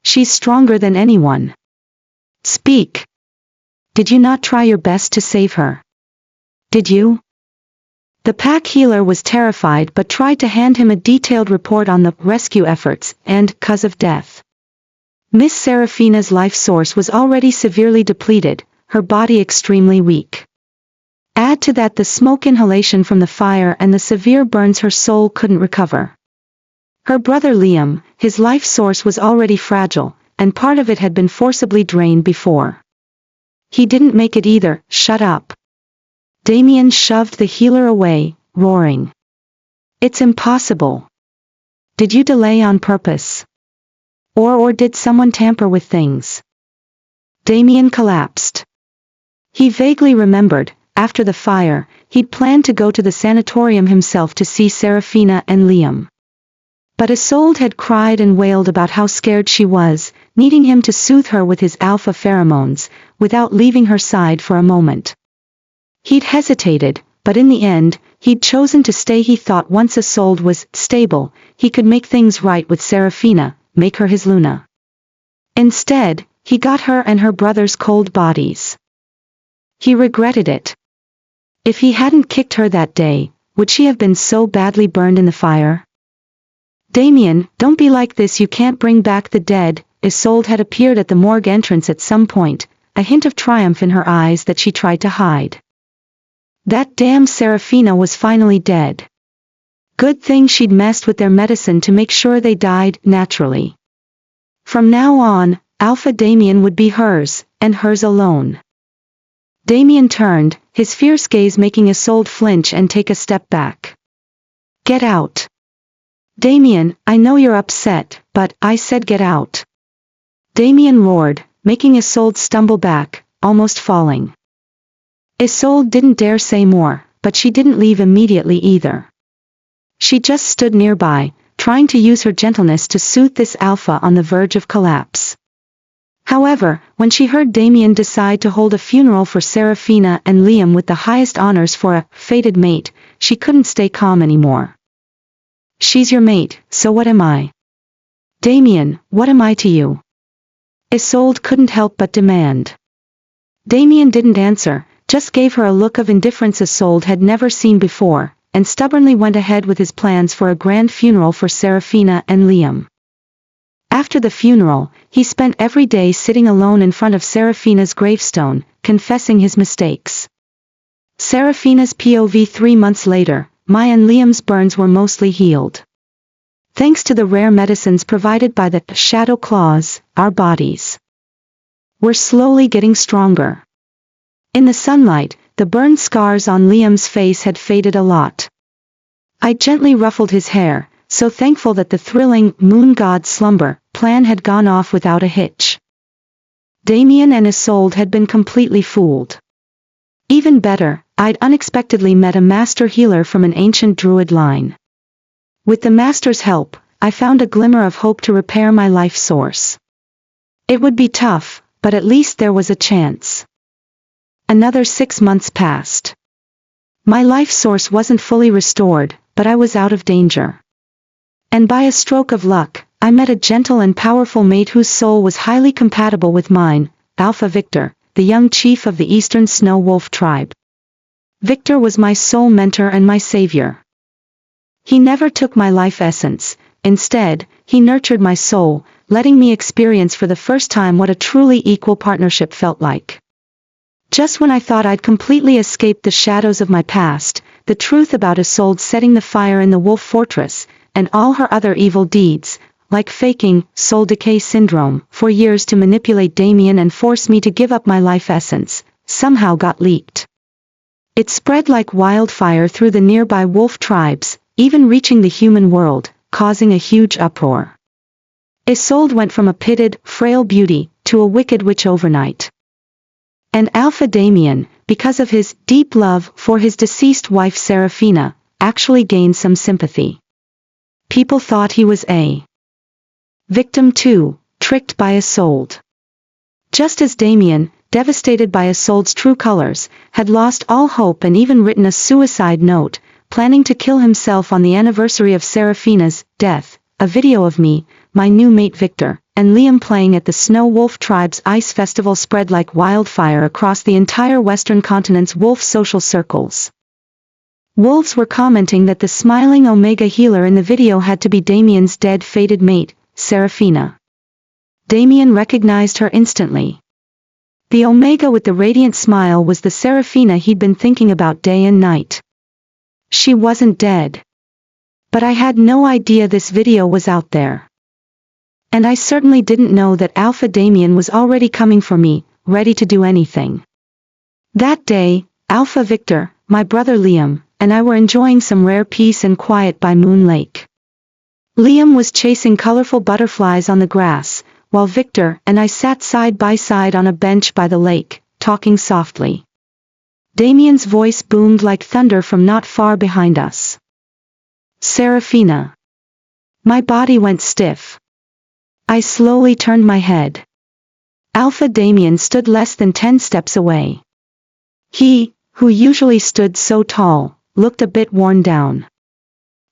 She's stronger than anyone. Speak! Did you not try your best to save her? Did you? The Pack healer was terrified but tried to hand him a detailed report on the rescue efforts and cause of death. Miss Seraphina's life source was already severely depleted, her body extremely weak. Add to that the smoke inhalation from the fire and the severe burns her soul couldn't recover. Her brother Liam, his life source was already fragile, and part of it had been forcibly drained before. He didn't make it either. Shut up. Damien shoved the healer away, roaring. It's impossible. Did you delay on purpose? Or did someone tamper with things? Damien collapsed. He vaguely remembered, after the fire, he'd planned to go to the sanatorium himself to see Seraphina and Liam. But Isolde had cried and wailed about how scared she was, needing him to soothe her with his alpha pheromones, without leaving her side for a moment. He'd hesitated, but in the end, he'd chosen to stay. He thought once Isolde was stable, he could make things right with Seraphina, make her his Luna. Instead, he got her and her brother's cold bodies. He regretted it. If he hadn't kicked her that day, would she have been so badly burned in the fire? Damien, don't be like this. You can't bring back the dead. Isolde had appeared at the morgue entrance at some point, a hint of triumph in her eyes that she tried to hide. That damn Seraphina was finally dead. Good thing she'd messed with their medicine to make sure they died naturally. From now on, Alpha Damien would be hers, and hers alone. Damien turned, his fierce gaze making Isolde flinch and take a step back. Get out. Damien, I know you're upset, but I said get out. Damien roared, making Isolde stumble back, almost falling. Isolde didn't dare say more, but she didn't leave immediately either. She just stood nearby, trying to use her gentleness to soothe this alpha on the verge of collapse. However, when she heard Damien decide to hold a funeral for Seraphina and Liam with the highest honors for a fated mate, she couldn't stay calm anymore. She's your mate, so what am I? Damien, what am I to you? Isolde couldn't help but demand. Damien didn't answer, just gave her a look of indifference Isolde had never seen before, and stubbornly went ahead with his plans for a grand funeral for Seraphina and Liam. After the funeral, he spent every day sitting alone in front of Seraphina's gravestone, confessing his mistakes. Seraphina's POV 3 months later, my and Liam's burns were mostly healed. Thanks to the rare medicines provided by the shadow claws, our bodies were slowly getting stronger. In the sunlight, the burn scars on Liam's face had faded a lot. I gently ruffled his hair, so thankful that the thrilling moon god slumber plan had gone off without a hitch. Damien and Isolde had been completely fooled. Even better, I'd unexpectedly met a master healer from an ancient druid line. With the master's help, I found a glimmer of hope to repair my life source. It would be tough, but at least there was a chance. Another 6 months passed. My life source wasn't fully restored, but I was out of danger. And by a stroke of luck, I met a gentle and powerful mate whose soul was highly compatible with mine, Alpha Victor, the young chief of the Eastern Snow Wolf tribe. Victor was my soul mentor and my savior. He never took my life essence, instead, he nurtured my soul, letting me experience for the first time what a truly equal partnership felt like. Just when I thought I'd completely escaped the shadows of my past, the truth about Isolde setting the fire in the wolf fortress, and all her other evil deeds, like faking soul decay syndrome for years to manipulate Damien and force me to give up my life essence, somehow got leaked. It spread like wildfire through the nearby wolf tribes, even reaching the human world, causing a huge uproar. Isolde went from a pitted, frail beauty, to a wicked witch overnight. And Alpha Damien, because of his deep love for his deceased wife Seraphina, actually gained some sympathy. People thought he was a victim too, tricked by Isolde. Just as Damien, devastated by Isolde's true colors, had lost all hope and even written a suicide note, planning to kill himself on the anniversary of Seraphina's death, a video of me, my new mate Victor, and Liam playing at the Snow Wolf tribe's ice festival spread like wildfire across the entire western continent's wolf social circles. Wolves were commenting that the smiling Omega healer in the video had to be Damien's dead fated mate, Seraphina. Damien recognized her instantly. The Omega with the radiant smile was the Seraphina he'd been thinking about day and night. She wasn't dead. But I had no idea this video was out there. And I certainly didn't know that Alpha Damien was already coming for me, ready to do anything. That day, Alpha Victor, my brother Liam, and I were enjoying some rare peace and quiet by Moon Lake. Liam was chasing colorful butterflies on the grass, while Victor and I sat side by side on a bench by the lake, talking softly. Damien's voice boomed like thunder from not far behind us. Seraphina. My body went stiff. I slowly turned my head. Alpha Damien stood less than 10 steps away. He, who usually stood so tall, looked a bit worn down.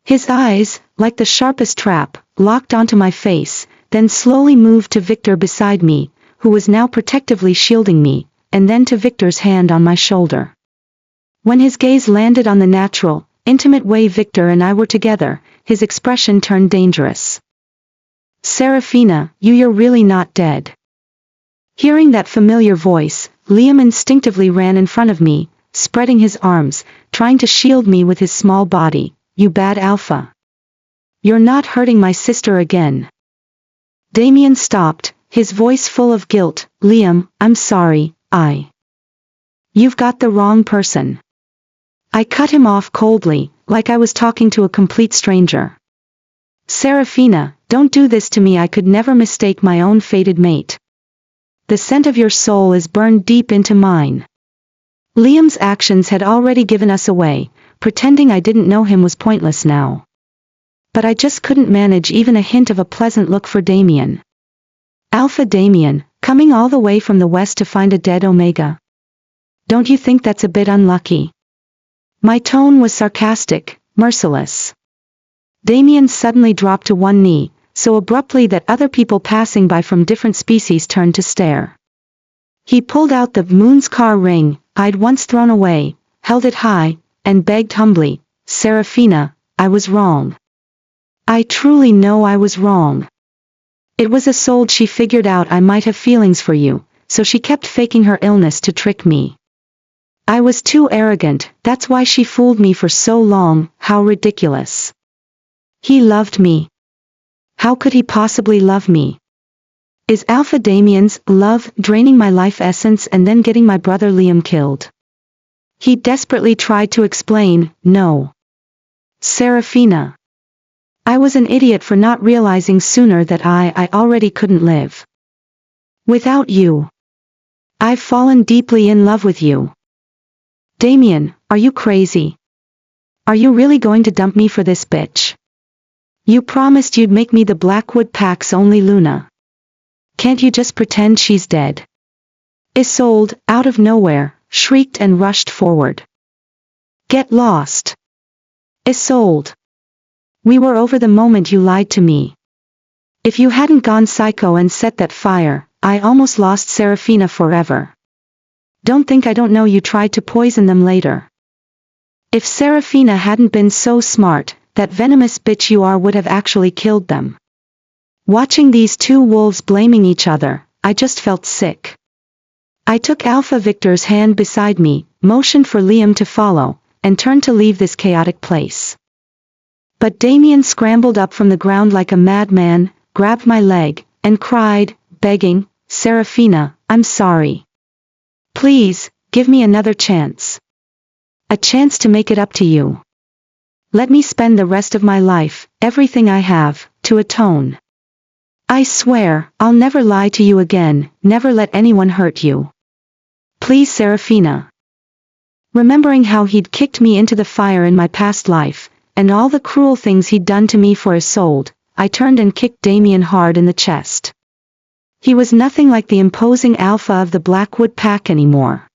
His eyes, like the sharpest trap, locked onto my face, then slowly moved to Victor beside me, who was now protectively shielding me, and then to Victor's hand on my shoulder. When his gaze landed on the natural, intimate way Victor and I were together, his expression turned dangerous. Seraphina, you're really not dead. Hearing that familiar voice, Liam instinctively ran in front of me, spreading his arms, trying to shield me with his small body. You bad Alpha. You're not hurting my sister again. Damien stopped, his voice full of guilt. Liam, I'm sorry, You've got the wrong person. I cut him off coldly, like I was talking to a complete stranger. Seraphina, don't do this to me. I could never mistake my own fated mate. The scent of your soul is burned deep into mine. Liam's actions had already given us away, pretending I didn't know him was pointless now. But I just couldn't manage even a hint of a pleasant look for Damien. Alpha Damien, coming all the way from the west to find a dead Omega. Don't you think that's a bit unlucky? My tone was sarcastic, merciless. Damien suddenly dropped to one knee, so abruptly that other people passing by from different species turned to stare. He pulled out the moon's car ring I'd once thrown away, held it high, and begged humbly, Seraphina, I was wrong. I truly know I was wrong. It was Isolde. She figured out I might have feelings for you, so she kept faking her illness to trick me. I was too arrogant, that's why she fooled me for so long. How ridiculous. He loved me. How could he possibly love me? Is Alpha Damien's love draining my life essence and then getting my brother Liam killed? He desperately tried to explain. No. Serafina. I was an idiot for not realizing sooner that I already couldn't live without you. I've fallen deeply in love with you. Damien, are you crazy? Are you really going to dump me for this bitch? You promised you'd make me the Blackwood Pack's only Luna. Can't you just pretend she's dead? Isolde, out of nowhere, shrieked and rushed forward. Get lost. Isolde. We were over the moment you lied to me. If you hadn't gone psycho and set that fire, I almost lost Serafina forever. Don't think I don't know you tried to poison them later. If Serafina hadn't been so smart, that venomous bitch you are would have actually killed them. Watching these two wolves blaming each other, I just felt sick. I took Alpha Victor's hand beside me, motioned for Liam to follow, and turned to leave this chaotic place. But Damien scrambled up from the ground like a madman, grabbed my leg, and cried, begging, Serafina, I'm sorry. Please, give me another chance. A chance to make it up to you. Let me spend the rest of my life, everything I have, to atone. I swear, I'll never lie to you again, never let anyone hurt you. Please, Serafina. Remembering how he'd kicked me into the fire in my past life, and all the cruel things he'd done to me for Isolde, I turned and kicked Damien hard in the chest. He was nothing like the imposing alpha of the Blackwood Pack anymore.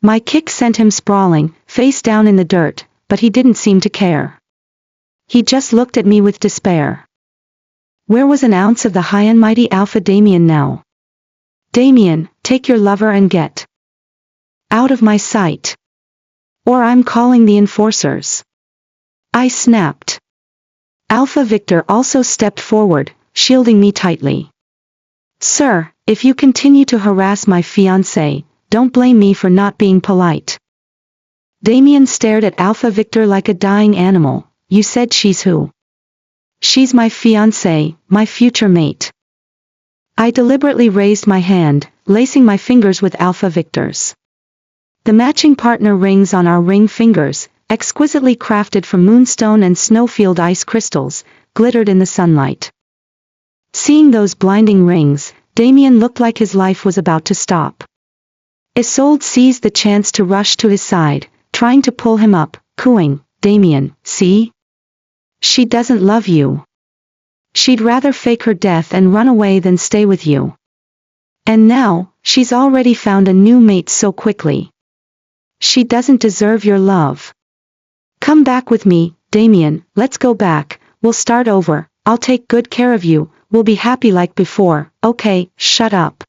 My kick sent him sprawling, face down in the dirt, but he didn't seem to care. He just looked at me with despair. Where was an ounce of the high and mighty Alpha Damien now? Damien, take your lover and get out of my sight. Or I'm calling the enforcers. I snapped. Alpha Victor also stepped forward, shielding me tightly. Sir, if you continue to harass my fiancé, don't blame me for not being polite. Damien stared at Alpha Victor like a dying animal. You said she's who? She's my fiancé, my future mate. I deliberately raised my hand, lacing my fingers with Alpha Victor's. The matching partner rings on our ring fingers, exquisitely crafted from moonstone and snowfield ice crystals, glittered in the sunlight. Seeing those blinding rings, Damien looked like his life was about to stop. Isolde seized the chance to rush to his side, trying to pull him up, cooing, Damien, see? She doesn't love you. She'd rather fake her death and run away than stay with you. And now, she's already found a new mate so quickly. She doesn't deserve your love. Come back with me, Damien, let's go back, we'll start over, I'll take good care of you, we'll be happy like before. Okay, shut up.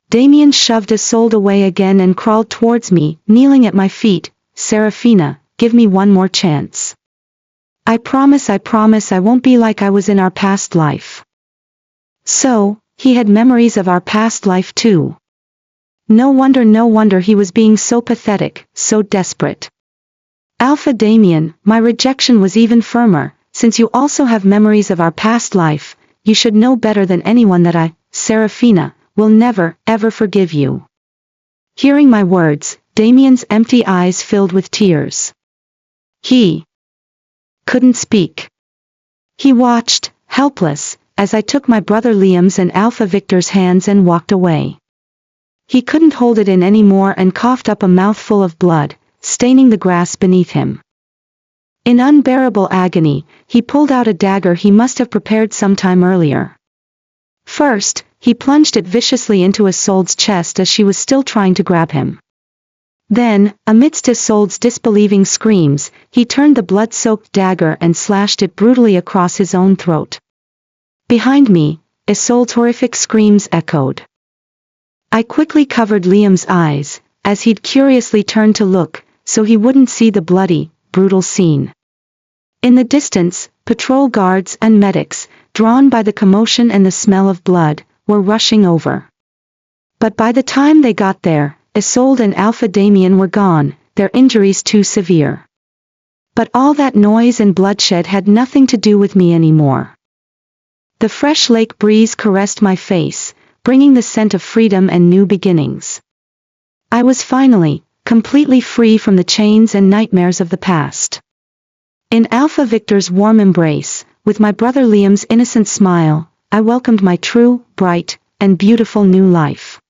Damien shoved Isolde away again and crawled towards me, kneeling at my feet. Serafina, give me one more chance. I promise I won't be like I was in our past life. So, he had memories of our past life too. No wonder he was being so pathetic, so desperate. Alpha Damien, my rejection was even firmer. Since you also have memories of our past life, you should know better than anyone that I, Serafina, will never, ever forgive you. Hearing my words, Damien's empty eyes filled with tears. He couldn't speak. He watched, helpless, as I took my brother Liam's and Alpha Victor's hands and walked away. He couldn't hold it in anymore and coughed up a mouthful of blood, staining the grass beneath him. In unbearable agony, he pulled out a dagger he must have prepared some time earlier. First, he plunged it viciously into Isolde's chest as she was still trying to grab him. Then, amidst Isolde's disbelieving screams, he turned the blood-soaked dagger and slashed it brutally across his own throat. Behind me, Isolde's horrific screams echoed. I quickly covered Liam's eyes, as he'd curiously turned to look, so he wouldn't see the bloody, brutal scene. In the distance, patrol guards and medics, drawn by the commotion and the smell of blood, were rushing over. But by the time they got there, Isolde and Alpha Damien were gone, their injuries too severe. But all that noise and bloodshed had nothing to do with me anymore. The fresh lake breeze caressed my face, bringing the scent of freedom and new beginnings. I was finally, completely free from the chains and nightmares of the past. In Alpha Victor's warm embrace, with my brother Liam's innocent smile, I welcomed my true, bright, and beautiful new life.